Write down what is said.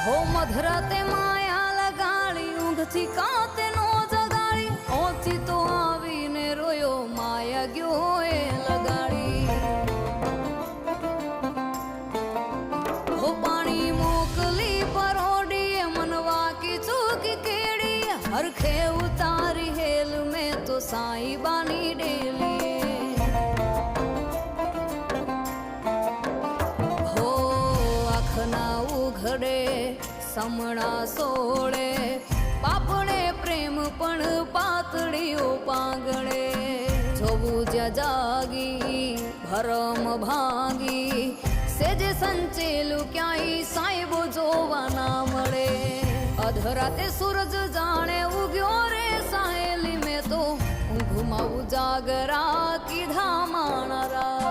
હો મધરાતે માયા લગાડી ઊંઘથી કાતે નો જગાડી ઓછી તો આવીને રોયો માયા ગયો એ લગાડી હો પાણી મોકલી પરોડી મનવા કી ચૂકી કેડી હરખે ઉતારી હેલ મેં તો સાઈ બાની ડેલી ઘડે સમણા સોળે પાપડે પ્રેમ પણ પાતળીઓ પાંગળે જોવું જ્યાં જાગી ભરમ ભાગી સેજે સંચેલું ક્યાંય સાહેબો જોવા ના મળે અધરાતે સૂરજ જાણે ઉગ્યો રે સાહેલી મેં તો ઊંઘમાં ઉજાગરા કીધા માણારા